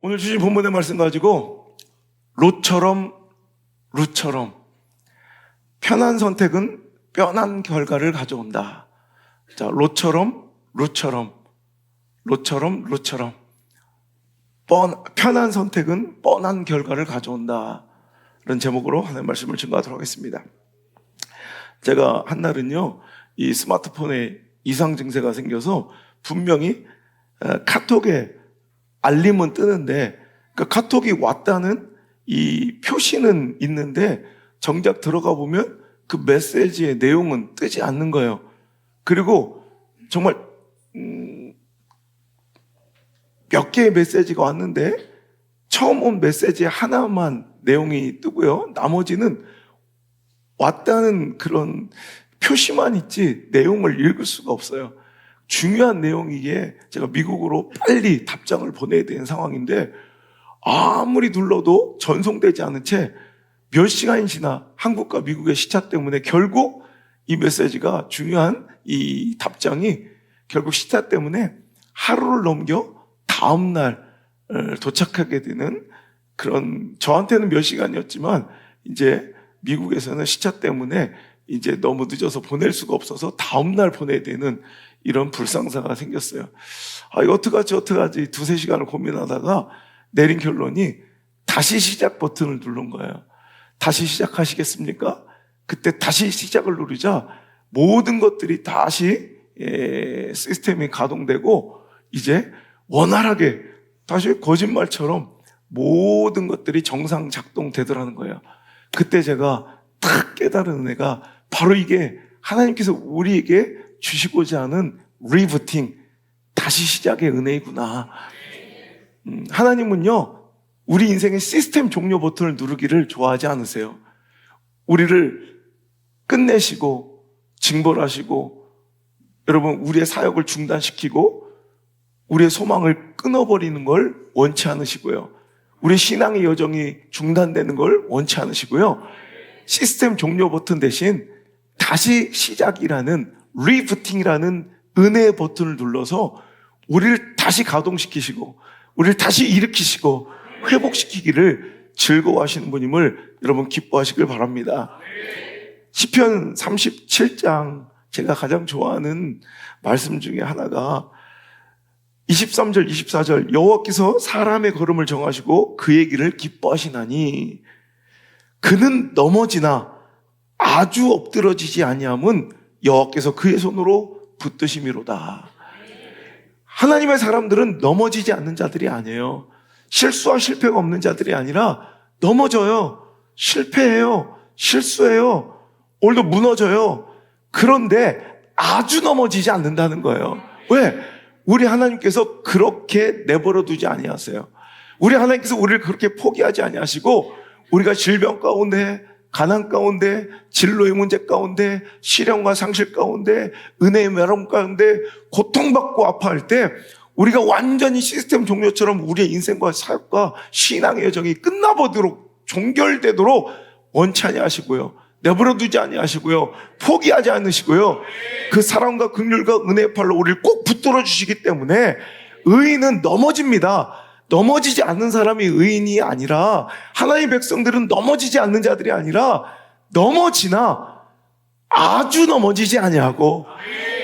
오늘 주신 본문의 말씀 가지고 롯처럼 편한 선택은 뻔한 결과를 가져온다. 자, 롯처럼 편한 선택은 뻔한 결과를 가져온다. 이런 제목으로 하나님의 말씀을 증거하도록 하겠습니다. 제가 한날은요, 이 스마트폰에 이상 증세가 생겨서 분명히 카톡에 알림은 뜨는데 그 카톡이 왔다는 이 표시는 있는데 정작 들어가 보면 그 메시지의 내용은 뜨지 않는 거예요. 그리고 정말 몇 개의 메시지가 왔는데 처음 온 메시지 하나만 내용이 뜨고요. 나머지는 왔다는 그런 표시만 있지 내용을 읽을 수가 없어요. 중요한 내용이기에 제가 미국으로 빨리 답장을 보내야 되는 상황인데 아무리 눌러도 전송되지 않은 채 몇 시간이 지나 한국과 미국의 시차 때문에 결국 이 메시지가 중요한 이 답장이 결국 시차 때문에 하루를 넘겨 다음날 도착하게 되는 그런, 저한테는 몇 시간이었지만 이제 미국에서는 시차 때문에 이제 너무 늦어서 보낼 수가 없어서 다음날 보내야 되는 이런 불상사가 생겼어요. 이거 어떡하지 두세 시간을 고민하다가 내린 결론이 다시 시작 버튼을 누른 거예요. 다시 시작하시겠습니까? 그때 다시 시작을 누르자 모든 것들이 다시 시스템이 가동되고 이제 원활하게 다시 거짓말처럼 모든 것들이 정상 작동되더라는 거예요. 그때 제가 딱 깨달은 은혜가 바로 이게 하나님께서 우리에게 주시고자 하는 리부팅, 다시 시작의 은혜이구나. 하나님은요, 우리 인생의 시스템 종료 버튼을 누르기를 좋아하지 않으세요. 우리를 끝내시고 징벌하시고 여러분 우리의 사역을 중단시키고 우리의 소망을 끊어버리는 걸 원치 않으시고요. 우리 신앙의 여정이 중단되는 걸 원치 않으시고요. 시스템 종료 버튼 대신 다시 시작이라는 리부팅이라는 은혜의 버튼을 눌러서 우리를 다시 가동시키시고 우리를 다시 일으키시고 회복시키기를 즐거워하시는 분임을 여러분 기뻐하시길 바랍니다. 시편 37장 제가 가장 좋아하는 말씀 중에 하나가 23절 24절 여호와께서 사람의 걸음을 정하시고 그의 길을 기뻐하시나니 그는 넘어지나 아주 엎드러지지 아니함은 여호와께서 그의 손으로 붙드심이로다. 하나님의 사람들은 넘어지지 않는 자들이 아니에요. 실수와 실패가 없는 자들이 아니라 넘어져요. 실패해요. 실수해요. 오늘도 무너져요. 그런데 아주 넘어지지 않는다는 거예요. 왜? 우리 하나님께서 그렇게 내버려 두지 아니하세요. 우리 하나님께서 우리를 그렇게 포기하지 아니하시고 우리가 질병 가운데, 가난 가운데, 진로의 문제 가운데, 시련과 상실 가운데, 은혜의 매름 가운데 고통받고 아파할 때 우리가 완전히 시스템 종료처럼 우리의 인생과 사역과 신앙의 여정이 끝나보도록 종결되도록 원치 아니하시고요. 내버려 두지 아니하시고요. 포기하지 않으시고요. 그 사랑과 긍휼과 은혜의 팔로 우리를 꼭 붙들어 주시기 때문에 의인은 넘어집니다. 넘어지지 않는 사람이 의인이 아니라 하나님의 백성들은 넘어지지 않는 자들이 아니라 넘어지나 아주 넘어지지 아니하고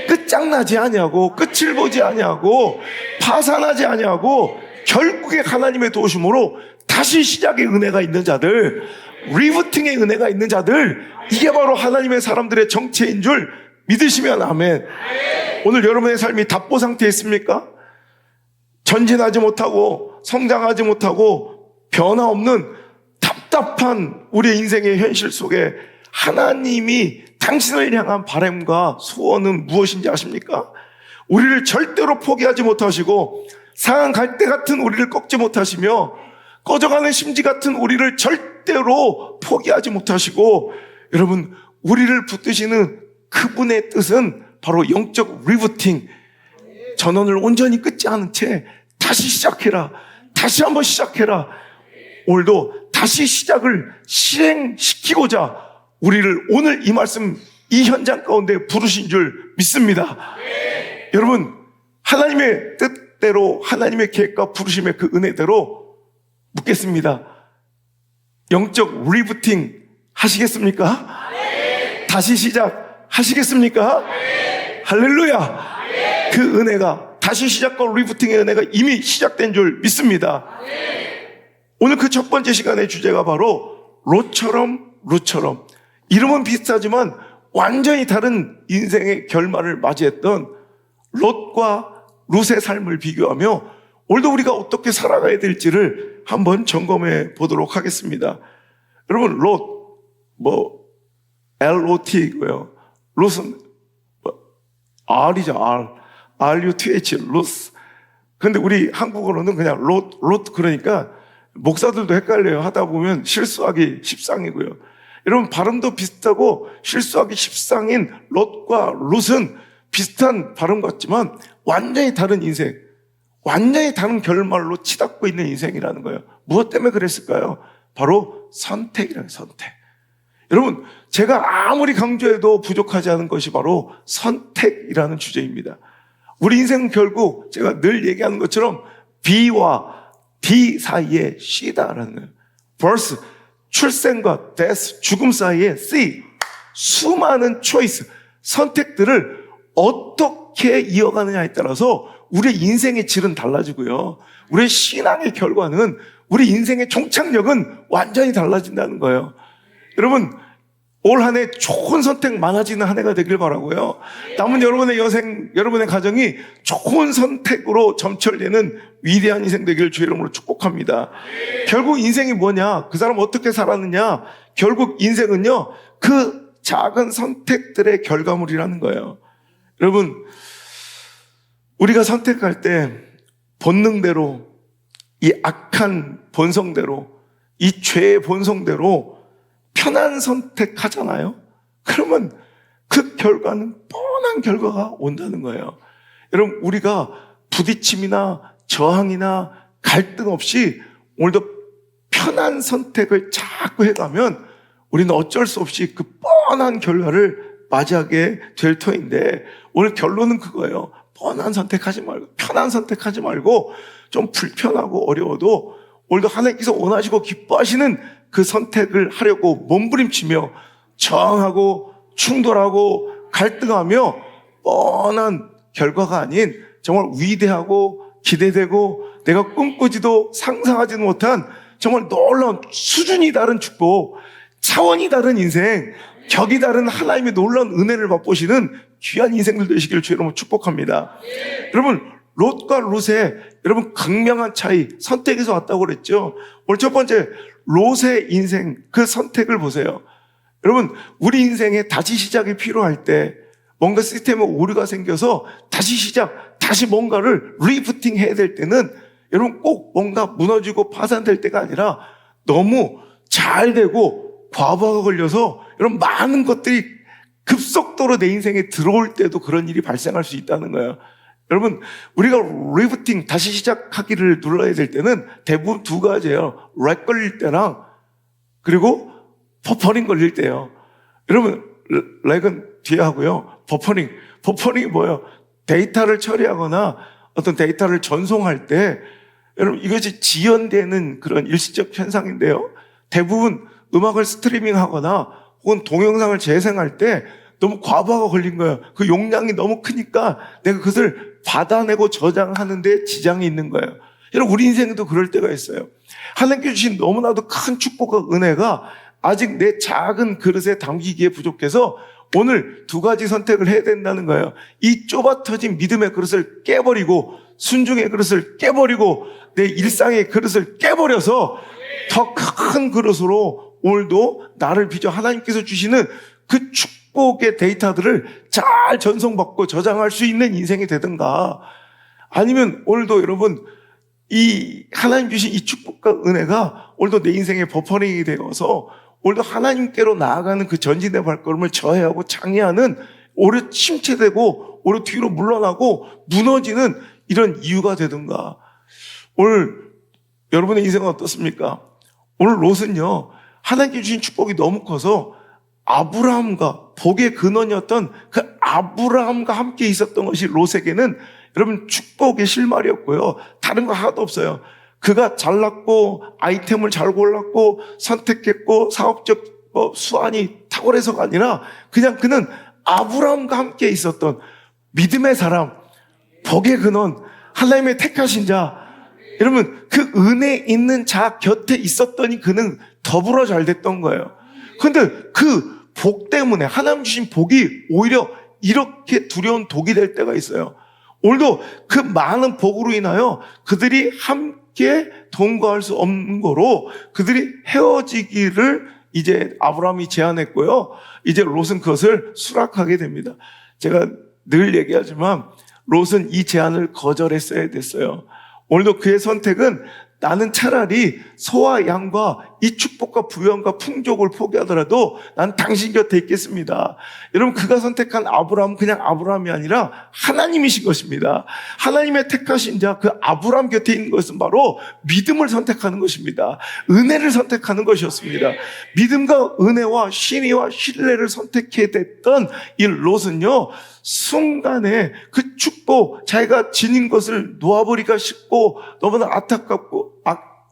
끝장나지 아니하고 끝을 보지 아니하고 파산하지 아니하고 결국에 하나님의 도우심으로 다시 시작의 은혜가 있는 자들, 리부팅의 은혜가 있는 자들, 이게 바로 하나님의 사람들의 정체인 줄 믿으시면 아멘. 오늘 여러분의 삶이 답보 상태에 있습니까? 전진하지 못하고 성장하지 못하고 변화 없는 답답한 우리의 인생의 현실 속에 하나님이 당신을 향한 바람과 소원은 무엇인지 아십니까? 우리를 절대로 포기하지 못하시고 상한 갈대 같은 우리를 꺾지 못하시며 꺼져가는 심지 같은 우리를 절대로 포기하지 못하시고 여러분 우리를 붙드시는 그분의 뜻은 바로 영적 리부팅, 전원을 온전히 끊지 않은 채 다시 시작해라, 다시 한번 시작해라. 오늘도 다시 시작을 실행시키고자 우리를 오늘 이 말씀, 이 현장 가운데 부르신 줄 믿습니다. 여러분 하나님의 뜻대로, 하나님의 계획과 부르심의 그 은혜대로 묻겠습니다. 영적 리부팅 하시겠습니까? 다시 시작 하시겠습니까? 할렐루야. 그 은혜가, 다시 시작과 리부팅의 은혜가 이미 시작된 줄 믿습니다. 오늘 그 첫 번째 시간의 주제가 바로 롯처럼 루처럼. 이름은 비슷하지만 완전히 다른 인생의 결말을 맞이했던 롯과 룻의 삶을 비교하며 오늘도 우리가 어떻게 살아가야 될지를 한번 점검해 보도록 하겠습니다. 여러분, 롯, LOT고요. 룻은 R이죠, R. RUTH, 룻. 근데 우리 한국어로는 그냥 롯 그러니까 목사들도 헷갈려요. 하다 보면 실수하기 십상이고요. 여러분, 발음도 비슷하고 실수하기 십상인 롯과 룻은 비슷한 발음 같지만 완전히 다른 인생, 완전히 다른 결말로 치닫고 있는 인생이라는 거예요. 무엇 때문에 그랬을까요? 바로 선택이라는 선택. 여러분, 제가 아무리 강조해도 부족하지 않은 것이 바로 선택이라는 주제입니다. 우리 인생은 결국 제가 늘 얘기하는 것처럼 B와 D 사이에 C다라는 거예요. birth, 출생과 death, 죽음 사이에 C, 수많은 초이스, 선택들을 어떻게 이어가느냐에 따라서 우리의 인생의 질은 달라지고요. 우리의 신앙의 결과는, 우리 인생의 종착역은 완전히 달라진다는 거예요. 여러분, 올 한 해 좋은 선택 많아지는 한 해가 되길 바라고요. 남은 여러분의 여생, 여러분의 가정이 좋은 선택으로 점철되는 위대한 인생 되기를 주의 이름으로 축복합니다. 결국 인생이 뭐냐? 그 사람 어떻게 살았느냐? 결국 인생은요, 그 작은 선택들의 결과물이라는 거예요. 여러분, 우리가 선택할 때 본능대로, 이 악한 본성대로, 이 죄의 본성대로 편한 선택하잖아요. 그러면 그 결과는 뻔한 결과가 온다는 거예요. 여러분, 우리가 부딪힘이나 저항이나 갈등 없이 오늘도 편한 선택을 자꾸 해가면 우리는 어쩔 수 없이 그 뻔한 결과를 맞이하게 될 터인데, 오늘 결론은 그거예요. 뻔한 선택하지 말고, 편한 선택하지 말고, 좀 불편하고 어려워도 오늘도 하나님께서 원하시고 기뻐하시는 그 선택을 하려고 몸부림치며 저항하고 충돌하고 갈등하며 뻔한 결과가 아닌 정말 위대하고 기대되고 내가 꿈꾸지도 상상하지도 못한 정말 놀라운 수준이 다른 축복, 차원이 다른 인생, 격이 다른 하나님의 놀라운 은혜를 맛보시는 귀한 인생들 되시기를 주의 이름으로 축복합니다. 여러분, 롯과 룻의 여러분 극명한 차이, 선택에서 왔다고 그랬죠. 오늘 첫 번째, 롯의 인생, 그 선택을 보세요. 여러분, 우리 인생에 다시 시작이 필요할 때, 뭔가 시스템에 오류가 생겨서 다시 시작, 다시 뭔가를 리부팅 해야 될 때는 여러분 꼭 뭔가 무너지고 파산될 때가 아니라 너무 잘 되고 과부하가 걸려서 여러분 많은 것들이 급속도로 내 인생에 들어올 때도 그런 일이 발생할 수 있다는 거예요. 여러분, 우리가 리부팅, 다시 시작하기를 눌러야 될 때는 대부분 두 가지예요. 렉 걸릴 때랑 그리고 버퍼링 걸릴 때예요. 여러분, 렉은 뒤에 하고요. 버퍼링이 뭐예요? 데이터를 처리하거나 어떤 데이터를 전송할 때 여러분 이것이 지연되는 그런 일시적 현상인데요. 대부분 음악을 스트리밍하거나 혹은 동영상을 재생할 때 너무 과부하가 걸린 거예요. 그 용량이 너무 크니까 내가 그것을 받아내고 저장하는 데 지장이 있는 거예요. 여러분, 우리 인생에도 그럴 때가 있어요. 하나님께 주신 너무나도 큰 축복과 은혜가 아직 내 작은 그릇에 담기기에 부족해서 오늘 두 가지 선택을 해야 된다는 거예요. 이 좁아터진 믿음의 그릇을 깨버리고 순종의 그릇을 깨버리고 내 일상의 그릇을 깨버려서 더 큰 그릇으로 오늘도 나를 빚어 하나님께서 주시는 그 축복의 데이터들을 잘 전송받고 저장할 수 있는 인생이 되든가, 아니면 오늘도 여러분 이 하나님 주신 이 축복과 은혜가 오늘도 내 인생의 버퍼링이 되어서 오늘도 하나님께로 나아가는 그 전진의 발걸음을 저해하고 장애하는, 오히려 침체되고 오히려 뒤로 물러나고 무너지는 이런 이유가 되든가. 오늘 여러분의 인생은 어떻습니까? 오늘 롯은요, 하나님께 주신 축복이 너무 커서 아브라함과 복의 근원이었던 그 아브라함과 함께 있었던 것이 롯에게는 여러분 축복의 실마리였고요. 다른 거 하나도 없어요. 그가 잘났고 아이템을 잘 골랐고 선택했고 사업적 수완이 탁월해서가 아니라 그냥 그는 아브라함과 함께 있었던 믿음의 사람, 복의 근원, 하나님의 택하신 자. 여러분, 그 은혜 있는 자 곁에 있었더니 그는 더불어 잘 됐던 거예요. 그런데 그 복 때문에 하나님 주신 복이 오히려 이렇게 두려운 독이 될 때가 있어요. 오늘도 그 많은 복으로 인하여 그들이 함께 동거할 수 없는 거로 그들이 헤어지기를 이제 아브라함이 제안했고요. 이제 롯은 그것을 수락하게 됩니다. 제가 늘 얘기하지만 롯은 이 제안을 거절했어야 됐어요. 오늘도 그의 선택은 나는 차라리 소와 양과 이 축복과 부연과 풍족을 포기하더라도 난 당신 곁에 있겠습니다. 여러분, 그가 선택한 아브라함은 그냥 아브라함이 아니라 하나님이신 것입니다. 하나님의 택하신 자, 그 아브라함 곁에 있는 것은 바로 믿음을 선택하는 것입니다. 은혜를 선택하는 것이었습니다. 믿음과 은혜와 신의와 신뢰를 선택해야 됐던 이 롯은요, 순간에 그 축복, 자기가 지닌 것을 놓아버리기가 쉽고 너무나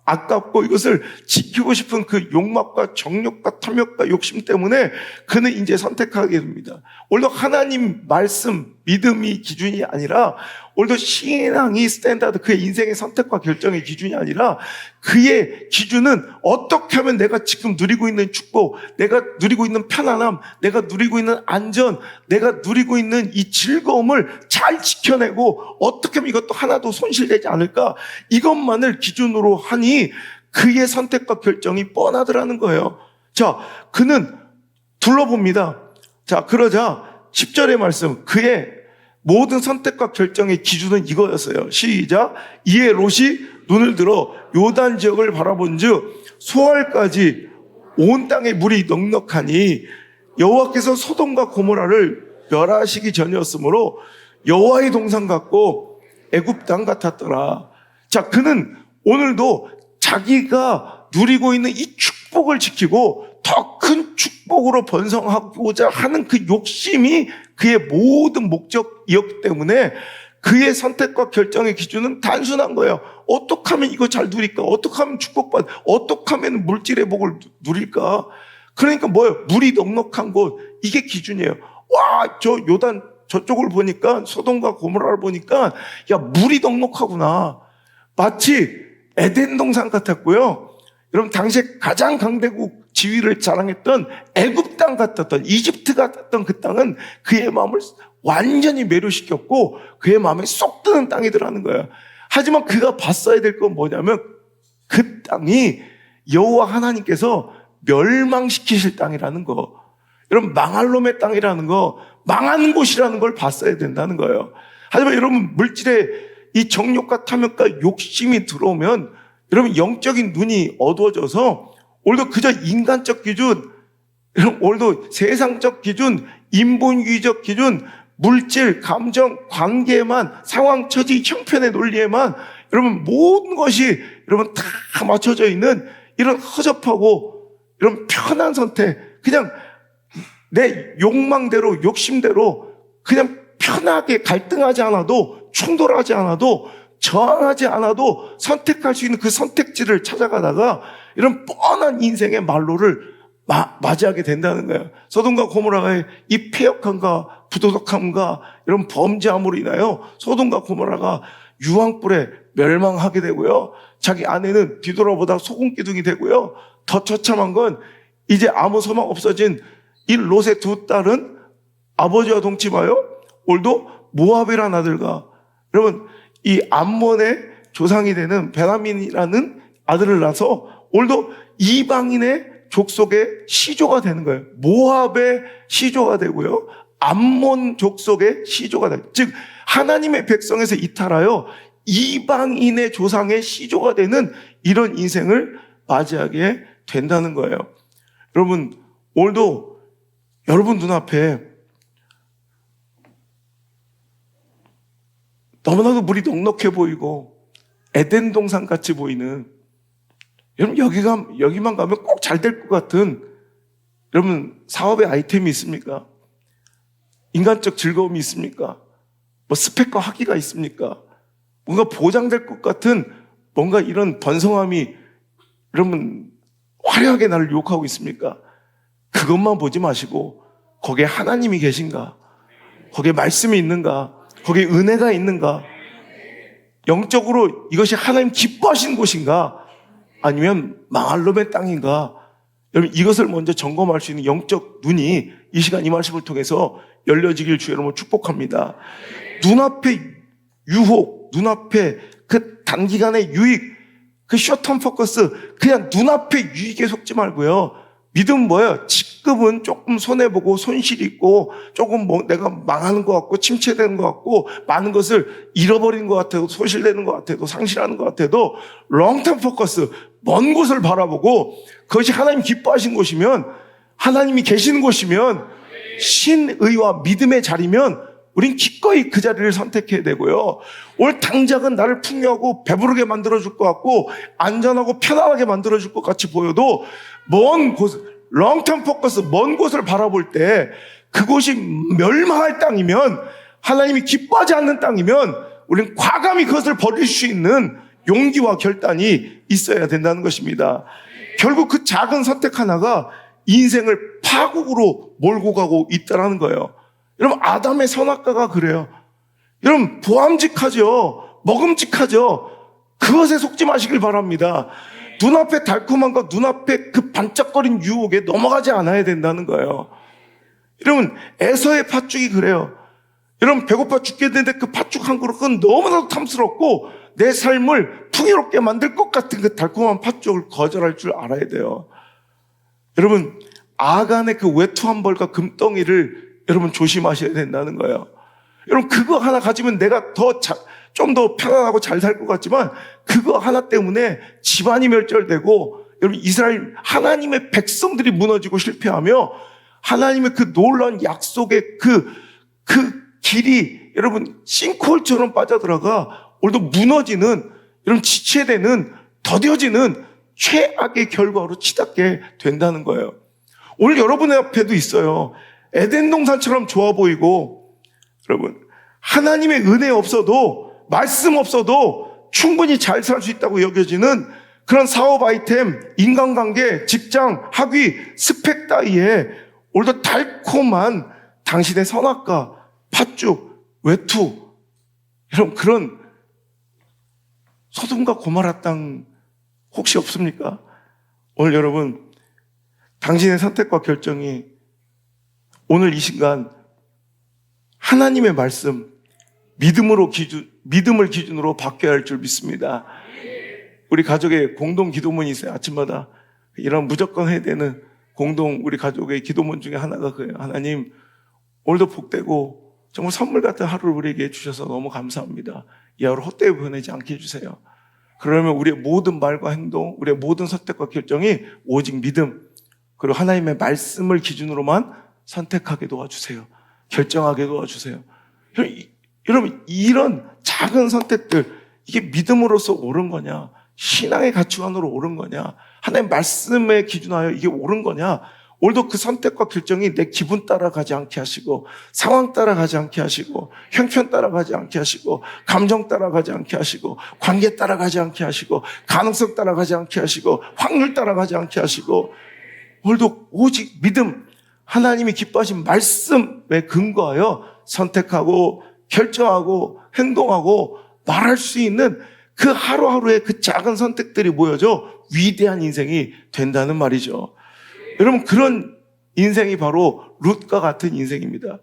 아깝고 이것을 지키고 싶은 그 욕망과 정욕과 탐욕과 욕심 때문에 그는 이제 선택하게 됩니다. 오늘도 하나님 말씀, 믿음이 기준이 아니라 오늘도 신앙이 스탠다드, 그의 인생의 선택과 결정의 기준이 아니라 그의 기준은 어떻게 하면 내가 지금 누리고 있는 축복, 내가 누리고 있는 편안함, 내가 누리고 있는 안전, 내가 누리고 있는 이 즐거움을 잘 지켜내고 어떻게 하면 이것도 하나도 손실되지 않을까, 이것만을 기준으로 하니 그의 선택과 결정이 뻔하더라는 거예요. 자, 그는 둘러봅니다. 자, 그러자 10절의 말씀, 그의 모든 선택과 결정의 기준은 이거였어요. 시작. 이에 롯이 눈을 들어 요단 지역을 바라본즉 소알까지 온 땅에 물이 넉넉하니 여호와께서 소돔과 고모라를 멸하시기 전이었으므로 여호와의 동산 같고 애굽 땅 같았더라. 자, 그는 오늘도 자기가 누리고 있는 이 축복을 지키고 더 큰 축복으로 번성하고자 하는 그 욕심이 그의 모든 목적이었기 때문에 그의 선택과 결정의 기준은 단순한 거예요. 어떻게 하면 이거 잘 누릴까? 어떻게 하면 축복받? 어떻게 하면 물질의 복을 누릴까? 그러니까 뭐예요? 물이 넉넉한 곳, 이게 기준이에요. 와, 저 요단 저쪽을 보니까, 소돔과 고모라를 보니까 야, 물이 넉넉하구나. 마치 에덴 동산 같았고요. 여러분, 당시에 가장 강대국 지위를 자랑했던 애굽 땅 같았던, 이집트 같았던 그 땅은 그의 마음을 완전히 매료시켰고 그의 마음에 쏙 드는 땅이더라는 거예요. 하지만 그가 봤어야 될 건 뭐냐면 그 땅이 여호와 하나님께서 멸망시키실 땅이라는 거, 여러분, 망할 놈의 땅이라는 거, 망하는 곳이라는 걸 봤어야 된다는 거예요. 하지만 여러분, 물질의 이 정욕과 탐욕과 욕심이 들어오면 여러분, 영적인 눈이 어두워져서 오늘도 그저 인간적 기준, 오늘도 세상적 기준, 인본주의적 기준, 물질, 감정, 관계만, 상황, 처지, 형편의 논리에만 여러분 모든 것이 여러분 다 맞춰져 있는 이런 허접하고 이런 편한 선택, 그냥 내 욕망대로, 욕심대로 그냥 편하게 갈등하지 않아도, 충돌하지 않아도, 저항하지 않아도 선택할 수 있는 그 선택지를 찾아가다가 이런 뻔한 인생의 말로를 맞이하게 된다는 거예요. 소돔과 고모라의 이 패역함과 부도덕함과 이런 범죄함으로 인하여 소돔과 고모라가 유황불에 멸망하게 되고요. 자기 아내는 뒤돌아보다 소금기둥이 되고요. 더 처참한 건 이제 아무 소망 없어진 이 롯의 두 딸은 아버지와 동침하여 오늘도 모압이라는 아들과, 여러분, 이 암몬의 조상이 되는 베냐민이라는 아들을 낳아서 오늘도 이방인의 족속의 시조가 되는 거예요. 모압의 시조가 되고요, 암몬 족속의 시조가 되고, 즉 하나님의 백성에서 이탈하여 이방인의 조상의 시조가 되는 이런 인생을 맞이하게 된다는 거예요. 여러분, 오늘도 여러분 눈앞에 너무나도 물이 넉넉해 보이고 에덴 동산 같이 보이는, 여러분 여기만 가면 꼭 잘 될 것 같은 여러분 사업의 아이템이 있습니까? 인간적 즐거움이 있습니까? 뭐 스펙과 학위가 있습니까? 뭔가 보장될 것 같은 뭔가 이런 번성함이 여러분 화려하게 나를 유혹하고 있습니까? 그것만 보지 마시고 거기에 하나님이 계신가? 거기에 말씀이 있는가? 거기에 은혜가 있는가? 영적으로 이것이 하나님 기뻐하시는 곳인가? 아니면 망할 놈의 땅인가? 여러분 이것을 먼저 점검할 수 있는 영적 눈이 이 시간 이 말씀을 통해서 열려지길 주 여러분 축복합니다. 눈앞의 유혹, 눈앞의 그 단기간의 유익, 그 쇼텀 포커스, 그냥 눈앞의 유익에 속지 말고요. 믿음은 뭐예요? 지금은 조금 손해보고 손실 있고 조금 뭐 내가 망하는 것 같고 침체되는 것 같고 많은 것을 잃어버리는 것 같아도 소실되는 것 같아도 상실하는 것 같아도 롱텀 포커스, 먼 곳을 바라보고 그것이 하나님 기뻐하신 곳이면 하나님이 계시는 곳이면 신의와 믿음의 자리면 우린 기꺼이 그 자리를 선택해야 되고요. 올 당장은 나를 풍요하고 배부르게 만들어줄 것 같고 안전하고 편안하게 만들어줄 것 같이 보여도 먼 곳, 롱텀 포커스, 먼 곳을 바라볼 때 그곳이 멸망할 땅이면 하나님이 기뻐하지 않는 땅이면 우린 과감히 그것을 버릴 수 있는 용기와 결단이 있어야 된다는 것입니다. 결국 그 작은 선택 하나가 인생을 파국으로 몰고 가고 있다는 거예요. 여러분 아담의 선악과가 그래요. 여러분 보암직하죠. 먹음직하죠. 그것에 속지 마시길 바랍니다. 눈앞에 달콤함과 눈앞에 그 반짝거린 유혹에 넘어가지 않아야 된다는 거예요. 여러분 에서의 팥죽이 그래요. 여러분 배고파 죽겠는데 그 팥죽 한 그릇은 너무나도 탐스럽고 내 삶을 풍요롭게 만들 것 같은 그 달콤한 팥죽을 거절할 줄 알아야 돼요. 여러분 아간의 그 외투 한 벌과 금덩이를 여러분 조심하셔야 된다는 거예요. 여러분 그거 하나 가지면 내가 좀 더 편안하고 잘 살 것 같지만 그거 하나 때문에 집안이 멸절되고 여러분 이스라엘 하나님의 백성들이 무너지고 실패하며 하나님의 그 놀라운 약속의 그 길이 여러분 싱크홀처럼 빠져들어가 오늘도 무너지는 여러분 지체되는 더뎌지는 최악의 결과로 치닫게 된다는 거예요. 오늘 여러분의 앞에도 있어요. 에덴 동산처럼 좋아 보이고 여러분 하나님의 은혜 없어도 말씀 없어도 충분히 잘 살 수 있다고 여겨지는 그런 사업 아이템, 인간관계, 직장, 학위, 스펙 따위에 오늘도 달콤한 당신의 선악과, 팥죽, 외투 여러분 그런 소돔과 고모라 땅 혹시 없습니까? 오늘 여러분 당신의 선택과 결정이 오늘 이 순간 하나님의 말씀, 믿음을 기준으로 바뀌어야 할 줄 믿습니다. 우리 가족의 공동 기도문이 있어요. 아침마다 이런 무조건 해야 되는 공동 우리 가족의 기도문 중에 하나가 그래요. 하나님, 오늘도 복되고 정말 선물 같은 하루를 우리에게 주셔서 너무 감사합니다. 이 하루 헛되이 보내지 않게 해주세요. 그러면 우리의 모든 말과 행동, 우리의 모든 선택과 결정이 오직 믿음, 그리고 하나님의 말씀을 기준으로만 선택하게 도와주세요. 결정하게 도와주세요. 여러분 이런 작은 선택들 이게 믿음으로서 옳은 거냐? 신앙의 가치관으로 옳은 거냐? 하나님 말씀에 기준하여 이게 옳은 거냐? 오늘도 그 선택과 결정이 내 기분 따라가지 않게 하시고 상황 따라가지 않게 하시고 형편 따라가지 않게 하시고 감정 따라가지 않게 하시고 관계 따라가지 않게 하시고 가능성 따라가지 않게 하시고 확률 따라가지 않게 하시고 오늘도 오직 믿음 하나님이 기뻐하신 말씀에 근거하여 선택하고 결정하고 행동하고 말할 수 있는 그 하루하루의 그 작은 선택들이 모여져 위대한 인생이 된다는 말이죠. 여러분 그런 인생이 바로 룻과 같은 인생입니다.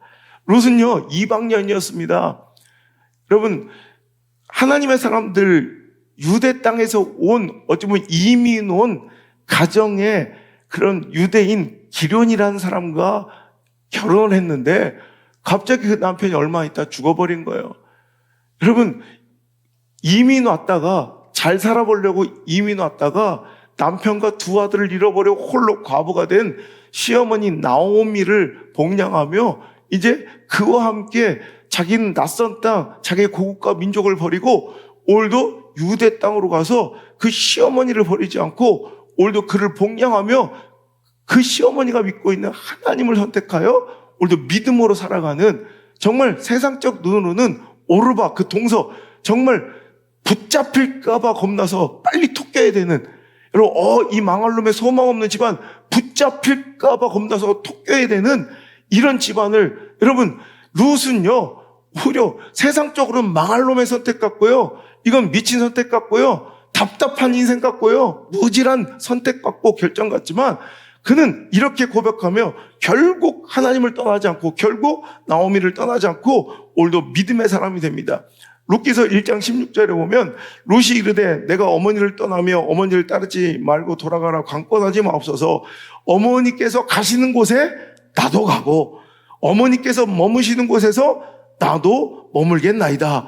룻은요 이방년이었습니다. 여러분 하나님의 사람들 유대 땅에서 온 어쩌면 이민 온 가정의 그런 유대인 기련이라는 사람과 결혼을 했는데 갑자기 그 남편이 얼마 있다 죽어버린 거예요. 여러분 이민 왔다가 잘 살아보려고 이민 왔다가 남편과 두 아들을 잃어버려 홀로 과부가 된 시어머니 나오미를 복양하며 이제 그와 함께 자기는 낯선 땅, 자기의 고국과 민족을 버리고 오늘도 유대 땅으로 가서 그 시어머니를 버리지 않고 오늘도 그를 복양하며 그 시어머니가 믿고 있는 하나님을 선택하여 오늘도 믿음으로 살아가는 정말 세상적 눈으로는 오르바 그 동서 정말 붙잡힐까봐 겁나서 빨리 톡 깨야 되는, 여러분, 이 망할 놈의 소망 없는 집안, 붙잡힐까봐 겁나서 톡 깨야 되는 이런 집안을, 여러분, 룻은요, 오히려 세상적으로는 망할 놈의 선택 같고요, 이건 미친 선택 같고요, 답답한 인생 같고요, 무질한 선택 같고 결정 같지만, 그는 이렇게 고백하며 결국 하나님을 떠나지 않고, 결국 나오미를 떠나지 않고 오늘도 믿음의 사람이 됩니다. 룻기서 1장 16절에 보면 룻이 이르되 내가 어머니를 떠나며 어머니를 따르지 말고 돌아가라 관건하지 마옵소서. 어머니께서 가시는 곳에 나도 가고 어머니께서 머무시는 곳에서 나도 머물겠나이다.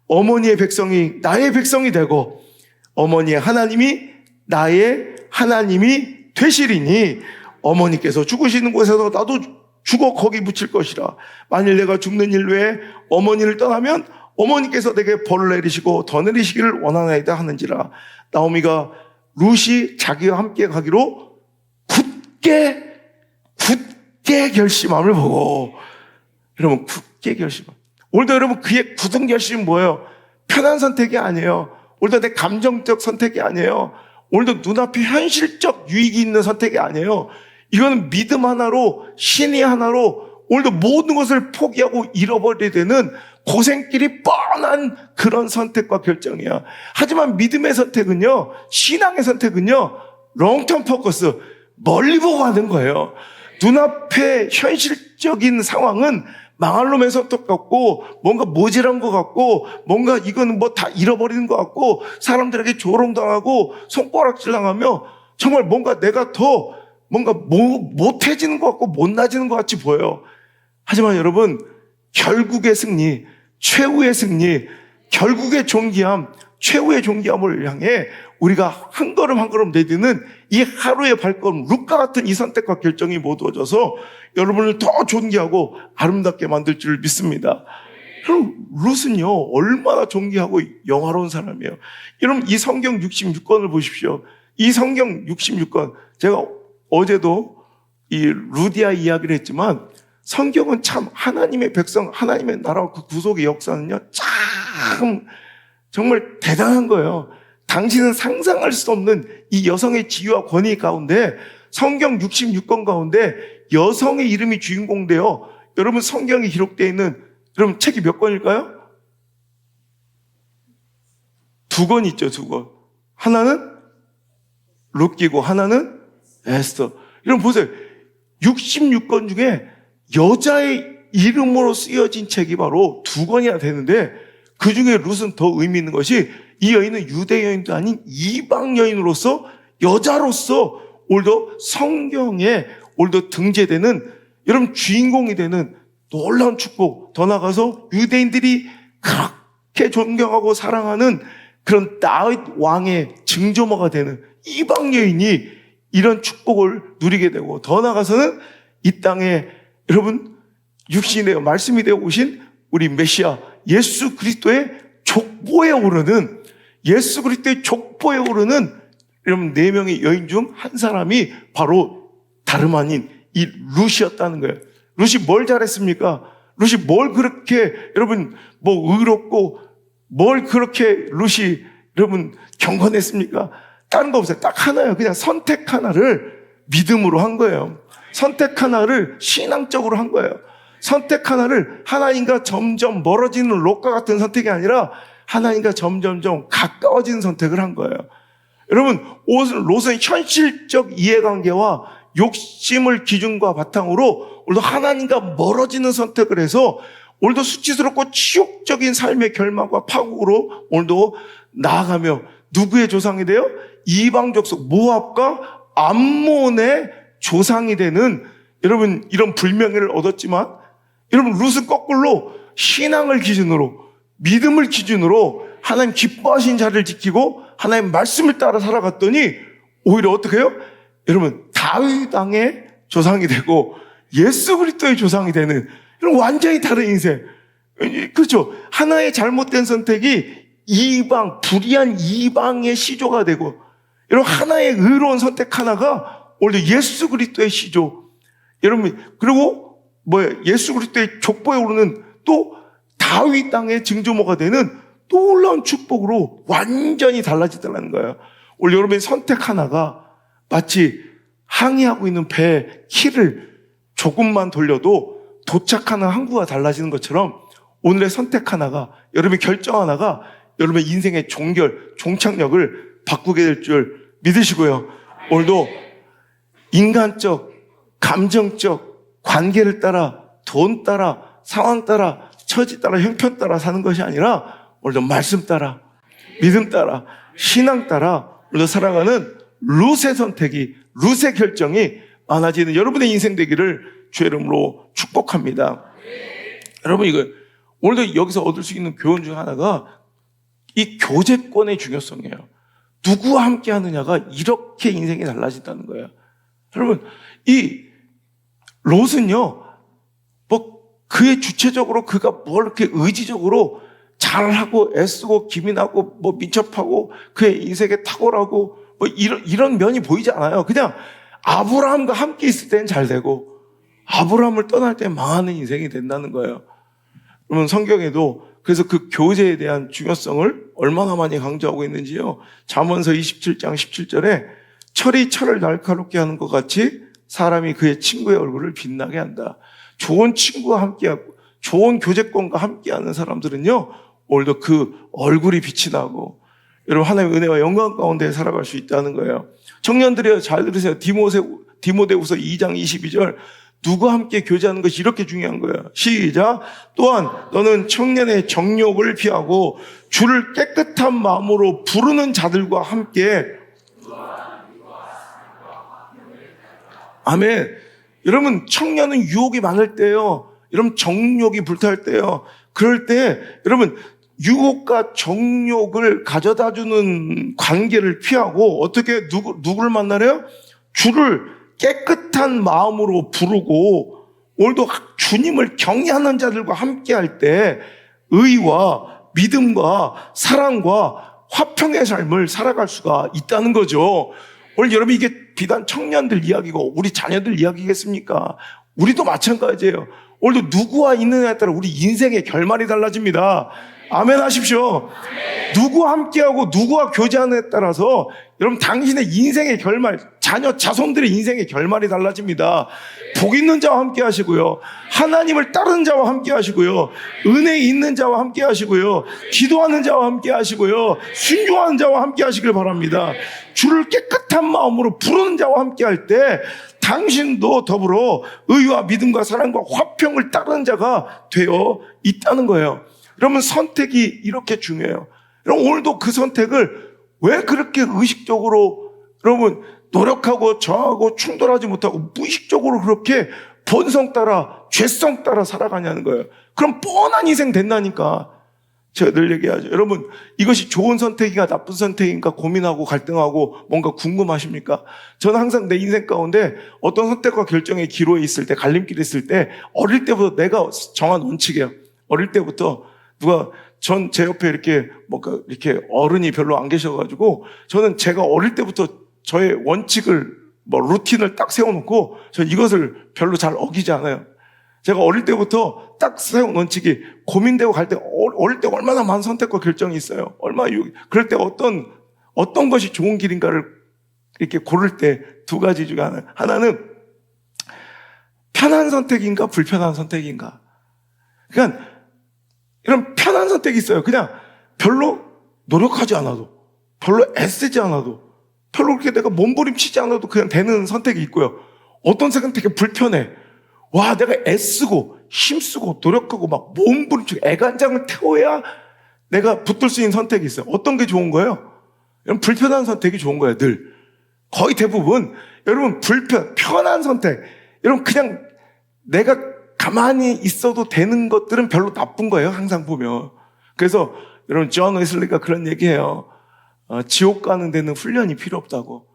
어머니의 백성이 나의 백성이 되고 어머니의 하나님이 나의 하나님이 되시리니 어머니께서 죽으시는 곳에서 나도 죽어 거기 묻힐 것이라. 만일 내가 죽는 일 외에 어머니를 떠나면 어머니께서 내게 벌을 내리시고 더 내리시기를 원하나이다 하는지라. 나오미가 룻이 자기와 함께 가기로 굳게 결심함을 보고, 여러분, 굳게 결심함. 오늘도 여러분, 그의 굳은 결심은 뭐예요? 편한 선택이 아니에요. 오늘도 내 감정적 선택이 아니에요. 오늘도 눈앞에 현실적 유익이 있는 선택이 아니에요. 이거는 믿음 하나로, 신의 하나로 오늘도 모든 것을 포기하고 잃어버리게 되는 고생길이 뻔한 그런 선택과 결정이야. 하지만 믿음의 선택은요, 신앙의 선택은요, 롱텀 포커스, 멀리 보고 하는 거예요. 눈앞의 현실적인 상황은 망할 놈의 선택 같고, 뭔가 모질한 것 같고, 뭔가 이건 뭐 다 잃어버리는 것 같고, 사람들에게 조롱당하고, 손가락질 당하며, 정말 뭔가 내가 더 뭔가 못해지는 것 같고, 못나지는 것 같이 보여요. 하지만 여러분, 결국의 승리, 최후의 승리, 결국의 존귀함, 최후의 존귀함을 향해 우리가 한 걸음 한 걸음 내딛는 이 하루의 발걸음, 룻과 같은 이 선택과 결정이 모두어져서 여러분을 더 존귀하고 아름답게 만들 줄 믿습니다. 그럼 룻은요, 얼마나 존귀하고 영화로운 사람이에요. 여러분, 이 성경 66권을 보십시오. 이 성경 66권, 제가 어제도 이 루디아 이야기를 했지만, 성경은 참 하나님의 백성, 하나님의 나라와 그 구속의 역사는요, 참 정말 대단한 거예요. 당신은 상상할 수 없는 이 여성의 지위와 권위 가운데 성경 66권 가운데 여성의 이름이 주인공되어, 여러분, 성경에 기록되어 있는, 여러분, 책이 몇 권일까요? 2권 있죠, 2권. 하나는 룻기고 하나는 에스더. 여러분 보세요. 66권 중에 여자의 이름으로 쓰여진 책이 바로 2권이나 되는데, 그 중에 룻은 더 의미 있는 것이, 이 여인은 유대 여인도 아닌 이방 여인으로서, 여자로서 오늘도 성경에 오늘도 등재되는, 여러분, 주인공이 되는 놀라운 축복, 더 나아가서 유대인들이 그렇게 존경하고 사랑하는 그런 다윗 왕의 증조모가 되는 이방 여인이 이런 축복을 누리게 되고, 더 나아가서는 이 땅에 여러분 육신이 되어 말씀이 되어 오신 우리 메시아 예수 그리스도의 족보에 오르는, 예수 그리스도의 족보에 오르는 여러분 4명의 여인 중 한 사람이 바로 다름 아닌 이 룻이었다는 거예요. 룻이 뭘 잘했습니까? 룻이 뭘 그렇게 여러분 뭐 의롭고 뭘 그렇게 룻이 여러분 경건했습니까? 다른 거 없어요. 딱 하나예요. 그냥 선택 하나를 믿음으로 한 거예요. 선택 하나를 신앙적으로 한 거예요. 선택 하나를 하나님과 점점 멀어지는 롯과 같은 선택이 아니라 하나님과 점점점 가까워지는 선택을 한 거예요. 여러분, 롯은 현실적 이해관계와 욕심을 기준과 바탕으로 오늘도 하나님과 멀어지는 선택을 해서 오늘도 수치스럽고 치욕적인 삶의 결말과 파국으로 오늘도 나아가며, 누구의 조상이 돼요? 이방 족속 모압과 암몬의 조상이 되는, 여러분, 이런 불명예를 얻었지만, 여러분, 룻은 거꾸로 신앙을 기준으로, 믿음을 기준으로 하나님 기뻐하신 자리를 지키고 하나님 말씀을 따라 살아갔더니 오히려 어떻게 해요? 여러분, 다윗 왕의 조상이 되고 예수 그리스도의 조상이 되는, 이런 완전히 다른 인생. 그렇죠? 하나의 잘못된 선택이 이방, 불의한 이방의 시조가 되고, 여러분, 하나의 의로운 선택 하나가 오늘 예수 그리스도의 시조. 여러분, 그리고 예수 그리스도의 족보에 오르는 또 다윗 땅의 증조모가 되는 놀라운 축복으로 완전히 달라지더라는 거예요. 오늘 여러분의 선택 하나가 마치 항해하고 있는 배의 키를 조금만 돌려도 도착하는 항구가 달라지는 것처럼 오늘의 선택 하나가, 여러분의 결정 하나가 여러분의 인생의 종결, 종착역을 바꾸게 될 줄 믿으시고요. 오늘도 인간적, 감정적 관계를 따라, 돈 따라, 상황 따라, 처지 따라, 형편 따라 사는 것이 아니라 오늘도 말씀 따라, 믿음 따라, 신앙 따라 오늘도 살아가는 룻의 선택이, 룻의 결정이 많아지는 여러분의 인생 되기를 주의 이름으로 축복합니다. 여러분, 이거 오늘도 여기서 얻을 수 있는 교훈 중 하나가 이 교제권의 중요성이에요. 누구와 함께 하느냐가 이렇게 인생이 달라진다는 거예요. 여러분, 이 롯은요, 뭐 그의 주체적으로 그가 뭘 이렇게 의지적으로 잘하고 애쓰고 기민하고 뭐 민첩하고 그의 인생에 탁월하고 뭐 이런 면이 보이지 않아요. 그냥 아브라함과 함께 있을 때는 잘 되고 아브라함을 떠날 때 망하는 인생이 된다는 거예요. 그러면 성경에도 그래서 그 교제에 대한 중요성을 얼마나 많이 강조하고 있는지요. 잠언서 27장 17절에 철이 철을 날카롭게 하는 것 같이 사람이 그의 친구의 얼굴을 빛나게 한다. 좋은 친구와 함께하고 좋은 교제권과 함께하는 사람들은요, 오늘도 그 얼굴이 빛이 나고 여러분 하나님의 은혜와 영광 가운데 살아갈 수 있다는 거예요. 청년들이요, 잘 들으세요. 디모데후서 2장 22절, 누구와 함께 교제하는 것이 이렇게 중요한 거예요. 시작. 또한 너는 청년의 정욕을 피하고 주를 깨끗한 마음으로 부르는 자들과 함께. 아멘. 여러분, 청년은 유혹이 많을 때요, 여러분 정욕이 불탈 때요, 그럴 때 여러분 유혹과 정욕을 가져다주는 관계를 피하고 어떻게 누구를 만나래요? 주를 깨끗한 마음으로 부르고 오늘도 주님을 경외하는 자들과 함께 할 때 의와 믿음과 사랑과 화평의 삶을 살아갈 수가 있다는 거죠. 오늘 여러분, 이게 비단 청년들 이야기고 우리 자녀들 이야기겠습니까? 우리도 마찬가지예요. 오늘도 누구와 있느냐에 따라 우리 인생의 결말이 달라집니다. 아멘 하십시오. 누구와 함께하고 누구와 교제하느냐에 따라서 여러분 당신의 인생의 결말, 자녀, 자손들의 인생의 결말이 달라집니다. 복 있는 자와 함께 하시고요, 하나님을 따르는 자와 함께 하시고요, 은혜 있는 자와 함께 하시고요, 기도하는 자와 함께 하시고요, 순종하는 자와 함께 하시길 바랍니다. 주를 깨끗한 마음으로 부르는 자와 함께 할 때 당신도 더불어 의와 믿음과 사랑과 화평을 따르는 자가 되어 있다는 거예요. 여러분, 선택이 이렇게 중요해요. 여러분, 오늘도 그 선택을 왜 그렇게 의식적으로 여러분 노력하고 저하고 충돌하지 못하고 무의식적으로 그렇게 본성 따라 죄성 따라 살아가냐는 거예요. 그럼 뻔한 인생 된다니까. 제가 늘 얘기하죠. 여러분, 이것이 좋은 선택인가 나쁜 선택인가 고민하고 갈등하고 뭔가 궁금하십니까? 저는 항상 내 인생 가운데 어떤 선택과 결정의 기로에 있을 때, 갈림길에 있을 때 어릴 때부터 내가 정한 원칙이에요. 어릴 때부터 누가 제 옆에 이렇게 뭔가 이렇게 어른이 별로 안 계셔가지고 저는 제가 어릴 때부터 저의 원칙을 루틴을 딱 세워놓고 저는 이것을 별로 잘 어기지 않아요. 제가 어릴 때부터 딱 세운 원칙이 고민되고 갈 때 어릴 때 얼마나 많은 선택과 결정이 있어요. 그럴 때 어떤 것이 좋은 길인가를 이렇게 고를 때 두 가지 중에 하나는 편한 선택인가 불편한 선택인가. 그러니까 이런 편한 선택이 있어요. 그냥 별로 노력하지 않아도, 별로 애쓰지 않아도, 별로 그렇게 내가 몸부림치지 않아도 그냥 되는 선택이 있고요. 어떤 선택은 되게 불편해. 와, 내가 애쓰고 힘쓰고 노력하고 막 몸부림치고 애간장을 태워야 내가 붙들 수 있는 선택이 있어요. 어떤 게 좋은 거예요? 여러분, 불편한 선택이 좋은 거예요. 늘 거의 대부분 여러분 편한 선택, 여러분 그냥 내가 가만히 있어도 되는 것들은 별로 나쁜 거예요. 항상 보면. 그래서 여러분 존 웨슬리가 그런 얘기해요. 지옥 가는 데는 훈련이 필요 없다고.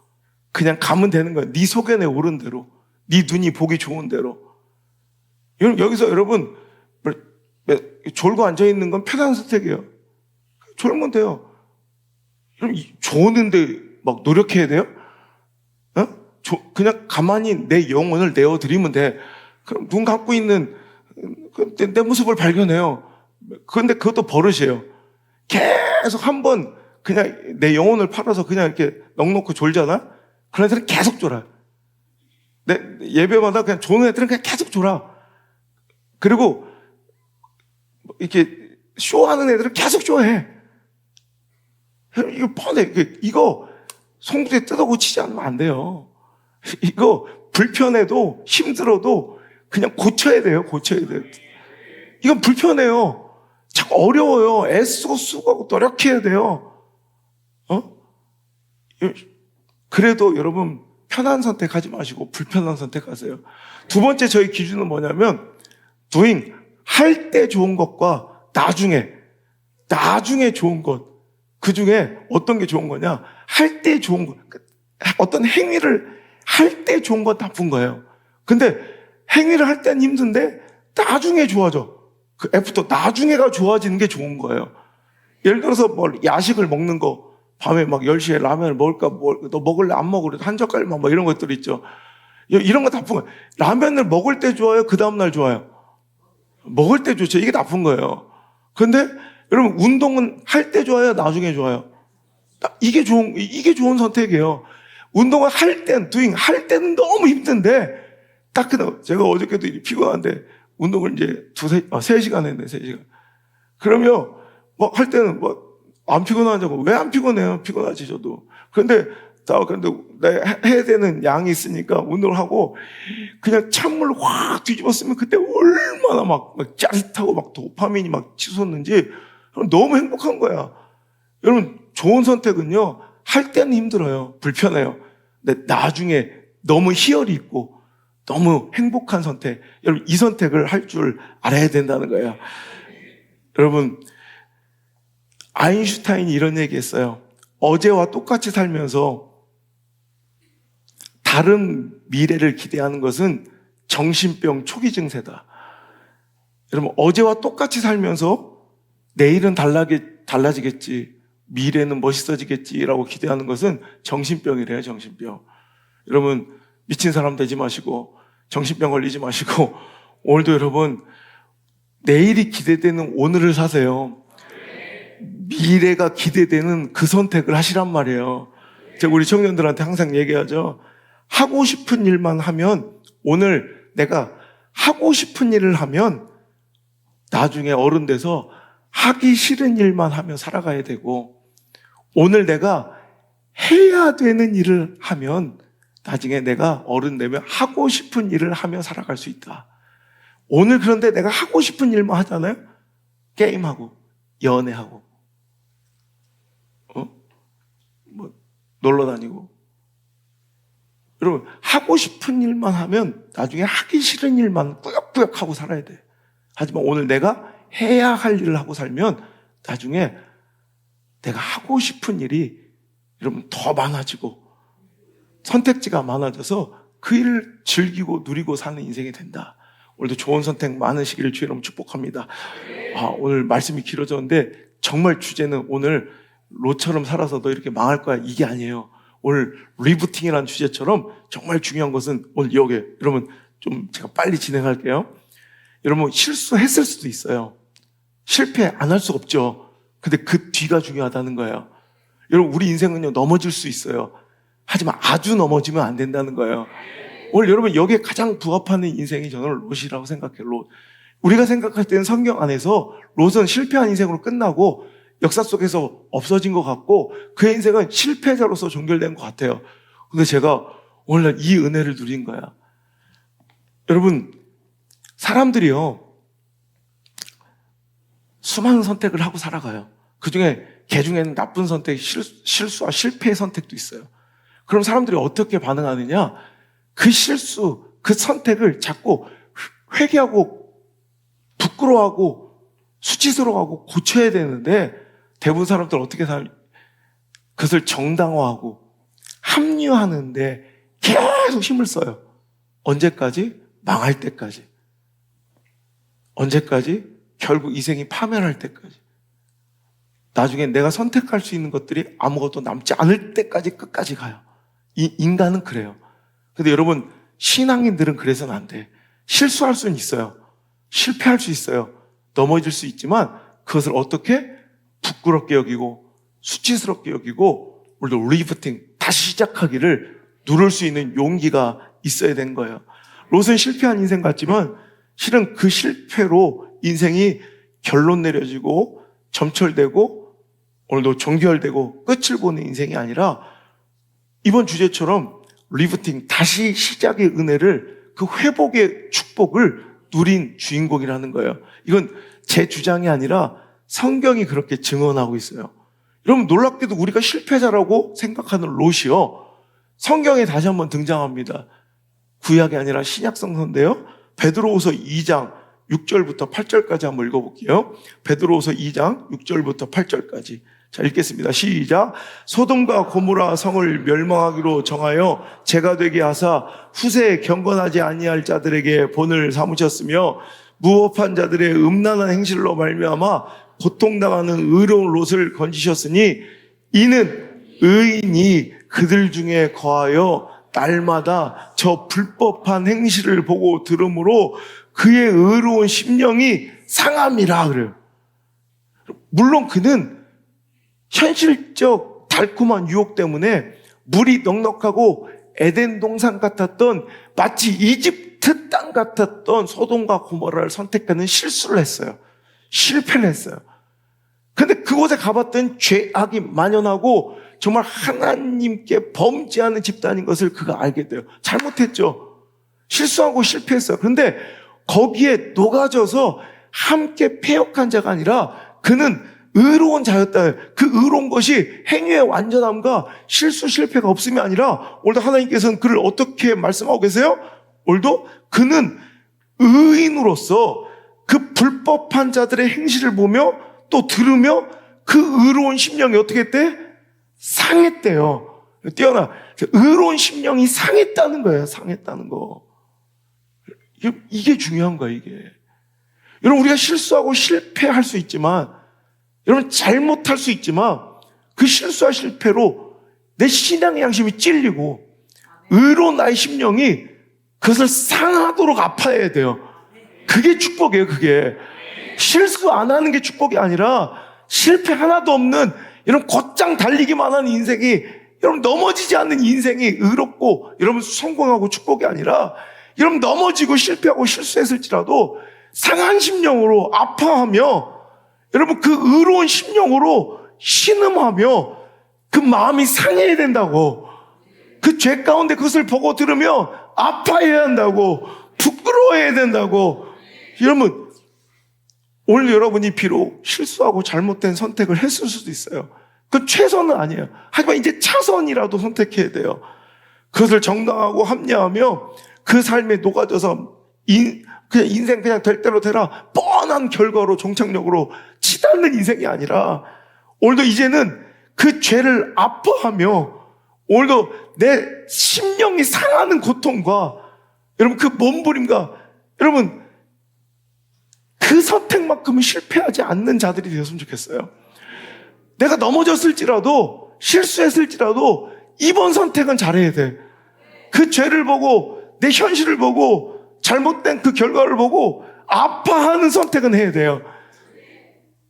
그냥 가면 되는 거예요. 네 소견에 오른 대로, 네 눈이 보기 좋은 대로. 여기서 여러분 졸고 앉아있는 건 편한 선택이에요. 졸면 돼요. 여러분 좋은데 막 노력해야 돼요? 그냥 가만히 내 영혼을 내어드리면 돼. 그럼 눈 감고 있는 내 모습을 발견해요. 그런데 그것도 버릇이에요. 계속 한 번 그냥 내 영혼을 팔아서 그냥 이렇게 넉넉히 졸잖아? 그런 애들은 계속 졸아요. 내 예배마다 그냥 조는 애들은 그냥 계속 졸아. 그리고 이렇게 쇼하는 애들은 계속 쇼해. 이거 뻔해. 이거 송두에 뜯어 고치지 않으면 안 돼요. 이거 불편해도 힘들어도 그냥 고쳐야 돼요. 고쳐야 돼요. 이건 불편해요. 자꾸 어려워요. 애쓰고 쓰고 노력해야 돼요. 그래도 여러분 편한 선택하지 마시고 불편한 선택하세요. 두 번째 저희 기준은 뭐냐면 doing, 할 때 좋은 것과 나중에 좋은 것. 그 중에 어떤 게 좋은 거냐? 할 때 좋은 것. 어떤 행위를 할 때 좋은 건 나쁜 거예요. 근데 행위를 할 때는 힘든데 나중에 좋아져. 그 애프터 나중에가 좋아지는 게 좋은 거예요. 예를 들어서 뭐 야식을 먹는 거, 밤에 막 10시에 라면을 먹을까, 너 먹을래 안 먹을래 한 젓갈만 뭐 이런 것들 있죠. 이런 거 나쁜 거예요. 라면을 먹을 때 좋아요? 그 다음날 좋아요? 먹을 때 좋죠. 이게 나쁜 거예요. 근데 여러분 운동은 할 때 좋아요? 나중에 좋아요? 이게 좋은 선택이에요. 운동을 할 때는 할 때는 너무 힘든데 딱 제가 어저께도 피곤한데 운동을 이제 3시간 했네, 3시간. 그러면 뭐 할 때는 뭐 안 피곤하냐고. 왜 안 피곤해요? 피곤하지, 저도. 그런데 내가 해야 되는 양이 있으니까 운동을 하고 그냥 찬물을 확 뒤집었으면 그때 얼마나 막 짜릿하고 막 도파민이 막 치솟는지 너무 행복한 거야. 여러분, 좋은 선택은요, 할 때는 힘들어요. 불편해요. 근데 나중에 너무 희열이 있고 너무 행복한 선택. 여러분, 이 선택을 할 줄 알아야 된다는 거예요. 여러분, 아인슈타인이 이런 얘기 했어요. 어제와 똑같이 살면서 다른 미래를 기대하는 것은 정신병 초기 증세다. 여러분, 어제와 똑같이 살면서 내일은 달라지겠지, 미래는 멋있어지겠지라고 기대하는 것은 정신병이래요, 정신병. 여러분, 미친 사람 되지 마시고 정신병 걸리지 마시고 오늘도 여러분 내일이 기대되는 오늘을 사세요. 미래가 기대되는 그 선택을 하시란 말이에요. 제가 우리 청년들한테 항상 얘기하죠. 하고 싶은 일만 하면, 오늘 내가 하고 싶은 일을 하면 나중에 어른 돼서 하기 싫은 일만 하며 살아가야 되고, 오늘 내가 해야 되는 일을 하면 나중에 내가 어른 되면 하고 싶은 일을 하며 살아갈 수 있다. 오늘 그런데 내가 하고 싶은 일만 하잖아요. 게임하고 연애하고 뭐 놀러 다니고. 여러분, 하고 싶은 일만 하면 나중에 하기 싫은 일만 꾸역꾸역 하고 살아야 돼. 하지만 오늘 내가 해야 할 일을 하고 살면 나중에 내가 하고 싶은 일이 여러분 더 많아지고 선택지가 많아져서 그 일을 즐기고 누리고 사는 인생이 된다. 오늘도 좋은 선택 많으시기를 주의 이름으로 축복합니다. 오늘 말씀이 길어졌는데 정말 주제는 오늘 롯처럼 살아서 너 이렇게 망할 거야, 이게 아니에요. 오늘 리부팅이라는 주제처럼 정말 중요한 것은 오늘 여기에, 여러분 좀 제가 빨리 진행할게요. 여러분, 실수했을 수도 있어요. 실패 안 할 수 없죠. 근데 그 뒤가 중요하다는 거예요. 여러분, 우리 인생은요, 넘어질 수 있어요. 하지만 아주 넘어지면 안 된다는 거예요. 오늘 여러분, 여기에 가장 부합하는 인생이 저는 롯이라고 생각해요. 롯. 우리가 생각할 때는 성경 안에서 롯은 실패한 인생으로 끝나고 역사 속에서 없어진 것 같고 그의 인생은 실패자로서 종결된 것 같아요. 근데 제가 오늘 이 은혜를 누린 거야. 여러분, 사람들이요, 수많은 선택을 하고 살아가요. 그중에 개중에는 나쁜 선택, 실수와 실패의 선택도 있어요. 그럼 사람들이 어떻게 반응하느냐? 그 실수, 그 선택을 자꾸 회개하고 부끄러워하고 수치스러워하고 고쳐야 되는데 대부분 사람들은 어떻게 그것을 정당화하고 합리화하는데 계속 힘을 써요. 언제까지? 망할 때까지. 언제까지? 결국 인생이 파멸할 때까지. 나중에 내가 선택할 수 있는 것들이 아무것도 남지 않을 때까지 끝까지 가요. 인간은 그래요. 근데 여러분, 신앙인들은 그래서는 안 돼. 실수할 수는 있어요. 실패할 수 있어요. 넘어질 수 있지만 그것을 어떻게? 부끄럽게 여기고 수치스럽게 여기고 오늘도 리프팅 다시 시작하기를 누를 수 있는 용기가 있어야 된 거예요. 롯은 실패한 인생 같지만 실은 그 실패로 인생이 결론 내려지고 점철되고 오늘도 종결되고 끝을 보는 인생이 아니라 이번 주제처럼 리프팅 다시 시작의 은혜를 그 회복의 축복을 누린 주인공이라는 거예요. 이건 제 주장이 아니라 성경이 그렇게 증언하고 있어요. 여러분 놀랍게도 우리가 실패자라고 생각하는 롯이요, 성경에 다시 한번 등장합니다. 구약이 아니라 신약 성서인데요. 베드로후서 2장 6절부터 8절까지 한번 읽어볼게요. 베드로후서 2장 6절부터 8절까지. 자, 읽겠습니다. 시작. 소돔과 고모라 성을 멸망하기로 정하여 제가 되게 하사 후세에 경건하지 아니할 자들에게 본을 삼으셨으며 무법한 자들의 음란한 행실로 말미암아 고통당하는 의로운 롯을 건지셨으니 이는 의인이 그들 중에 거하여 날마다 저 불법한 행실을 보고 들으므로 그의 의로운 심령이 상함이라 그래요. 물론 그는 현실적 달콤한 유혹 때문에 물이 넉넉하고 에덴 동산 같았던 마치 이집트 땅 같았던 소돔과 고모라를 선택하는 실수를 했어요. 실패를 했어요. 근데 그곳에 가봤더니 죄악이 만연하고 정말 하나님께 범죄하는 집단인 것을 그가 알게 돼요. 잘못했죠. 실수하고 실패했어요. 그런데 거기에 녹아져서 함께 패역한 자가 아니라 그는 의로운 자였다. 그 의로운 것이 행위의 완전함과 실수 실패가 없음이 아니라 오늘도 하나님께서는 그를 어떻게 말씀하고 계세요? 오늘도 그는 의인으로서 그 불법한 자들의 행실을 보며 또 들으며 그 의로운 심령이 어떻게 했대? 상했대요. 뛰어나. 의로운 심령이 상했다는 거예요. 상했다는 거. 이게 중요한 거야, 이게. 여러분, 우리가 실수하고 실패할 수 있지만, 여러분, 잘못할 수 있지만, 그 실수와 실패로 내 신앙의 양심이 찔리고, 의로운 나의 심령이 그것을 상하도록 아파해야 돼요. 그게 축복이에요, 그게. 실수 안 하는 게 축복이 아니라, 실패 하나도 없는, 여러분, 곧장 달리기만 하는 인생이, 여러분, 넘어지지 않는 인생이 의롭고, 여러분, 성공하고 축복이 아니라, 여러분, 넘어지고 실패하고 실수했을지라도, 상한 심령으로 아파하며, 여러분, 그 의로운 심령으로 신음하며, 그 마음이 상해야 된다고. 그 죄 가운데 그것을 보고 들으며 아파해야 한다고. 부끄러워해야 된다고. 여러분, 오늘 여러분이 비록 실수하고 잘못된 선택을 했을 수도 있어요. 그 최선은 아니에요. 하지만 이제 차선이라도 선택해야 돼요. 그것을 정당하고 합리하며 그 삶에 녹아져서 그냥 인생 그냥 될 대로 되라 뻔한 결과로 종착역으로 치닫는 인생이 아니라 오늘도 이제는 그 죄를 아파하며 오늘도 내 심령이 상하는 고통과 여러분 그 몸부림과 여러분 그 선택만큼은 실패하지 않는 자들이 되었으면 좋겠어요. 내가 넘어졌을지라도 실수했을지라도 이번 선택은 잘해야 돼. 그 죄를 보고 내 현실을 보고 잘못된 그 결과를 보고 아파하는 선택은 해야 돼요.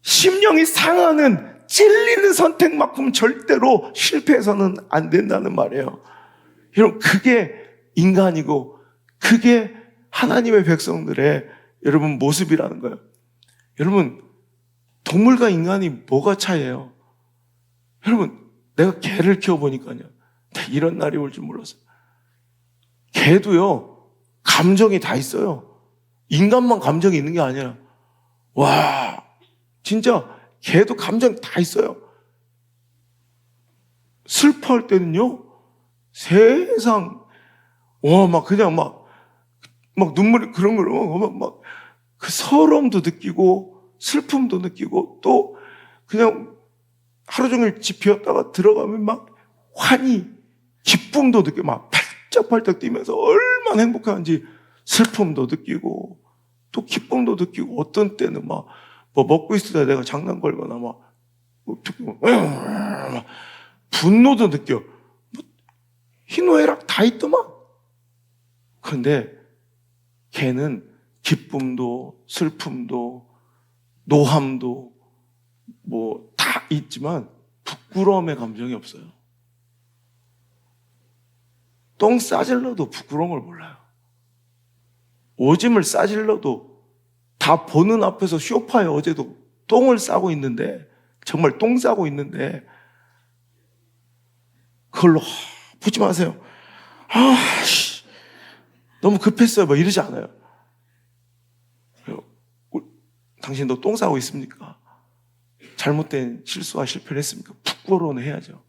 심령이 상하는 찔리는 선택만큼 절대로 실패해서는 안 된다는 말이에요. 여러분 그게 인간이고 그게 하나님의 백성들의 여러분 모습이라는 거예요. 여러분 동물과 인간이 뭐가 차이예요? 여러분 내가 개를 키워보니까요, 이런 날이 올 줄 몰랐어요. 개도요 감정이 다 있어요. 인간만 감정이 있는 게 아니라 와 진짜 개도 감정이 다 있어요. 슬퍼할 때는요 세상 와 막 그냥 막 눈물이 그런 걸 막 그 서러움도 느끼고 슬픔도 느끼고 또 그냥 하루 종일 집 비웠다가 들어가면 막 환희 기쁨도 느끼고 막 팔짝팔짝 뛰면서 얼마나 행복한지 슬픔도 느끼고 또 기쁨도 느끼고 어떤 때는 막 뭐 먹고 있을 때 내가 장난 걸거나 막 분노도 느껴. 희노애락 다 있더만. 그런데 걔는 기쁨도 슬픔도 노함도 뭐 다 있지만 부끄러움의 감정이 없어요. 똥 싸질러도 부끄러운 걸 몰라요. 오줌을 싸질러도 다 보는 앞에서 소파에 어제도 똥을 싸고 있는데, 정말 똥 싸고 있는데 그걸로 보지 마세요. 너무 급했어요. 뭐 이러지 않아요. 당신 너 똥 싸고 있습니까? 잘못된 실수와 실패를 했습니까? 부끄러워는 해야죠.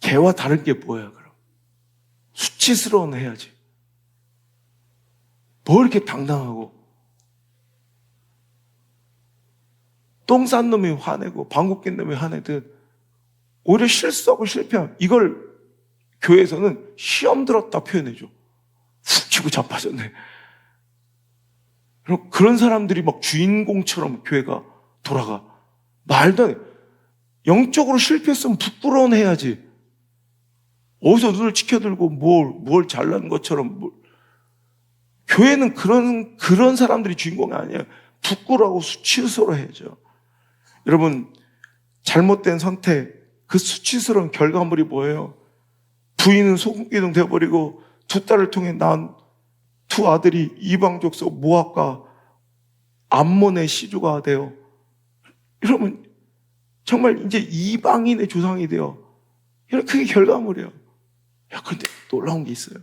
걔와 다른 게 뭐예요, 그럼? 수치스러워는 해야지. 뭐 이렇게 당당하고. 똥 싼 놈이 화내고 방귀 낀 놈이 화내듯 오히려 실수하고 실패한 이걸 교회에서는 시험 들었다 표현해줘. 훅 치고 자빠졌네. 그런 사람들이 막 주인공처럼 교회가 돌아가. 말도 안 해. 영적으로 실패했으면 부끄러운 해야지. 어디서 눈을 치켜들고 뭘 잘난 것처럼. 교회는 그런 사람들이 주인공이 아니에요. 부끄러워하고 수치스러워 해야죠. 여러분, 잘못된 선택, 그 수치스러운 결과물이 뭐예요? 부인은 소금기둥 되어버리고 두 딸을 통해 낳은 두 아들이 이방 족속 모압과 암몬의 시주가 되어, 여러분 정말 이제 이방인의 조상이 되어, 여러분 그게 결과물이에요. 그런데 놀라운 게 있어요.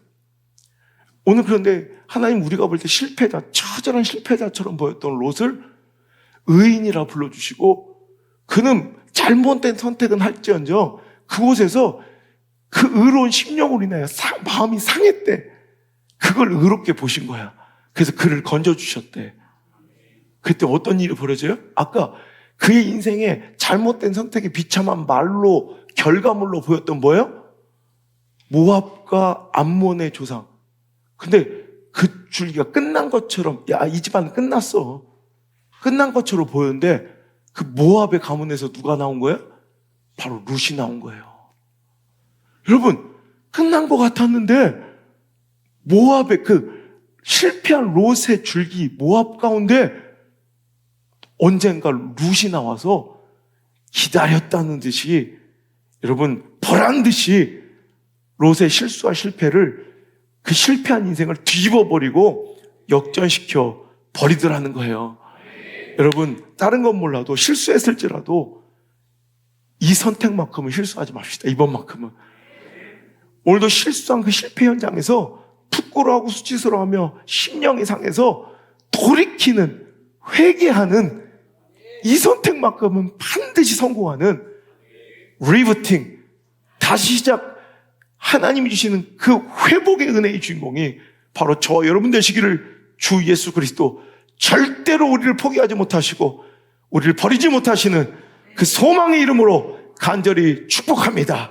오늘 그런데 하나님 우리가 볼 때 실패자, 처절한 실패자처럼 보였던 롯을 의인이라 불러주시고, 그는 잘못된 선택은 할지언정 그곳에서 그 의로운 심령으로 인하여 마음이 상했대. 그걸 의롭게 보신 거야. 그래서 그를 건져주셨대. 그때 어떤 일이 벌어져요? 아까 그의 인생에 잘못된 선택이 비참한 말로, 결과물로 보였던 뭐예요? 모압과 암몬의 조상. 근데 그 줄기가 끝난 것처럼, 이 집안은 끝났어. 끝난 것처럼 보였는데 그 모압의 가문에서 누가 나온 거예요? 바로 룻이 나온 거예요. 여러분, 끝난 것 같았는데 모압의 그 실패한 롯의 줄기, 모압 가운데 언젠가 룻이 나와서 기다렸다는 듯이, 여러분 보란 듯이 롯의 실수와 실패를, 그 실패한 인생을 뒤집어버리고 역전시켜 버리더라는 거예요. 여러분, 다른 건 몰라도 실수했을지라도 이 선택만큼은 실수하지 맙시다. 이번만큼은. 오늘도 실수한 그 실패 현장에서 부끄러워하고 수치스러워하며 심령이 상해서 돌이키는, 회개하는 이 선택만큼은 반드시 성공하는 리부팅, 다시 시작, 하나님이 주시는 그 회복의 은혜의 주인공이 바로 저와 여러분 되시기를 주 예수 그리스도, 절대로 우리를 포기하지 못하시고 우리를 버리지 못하시는 그 소망의 이름으로 간절히 축복합니다.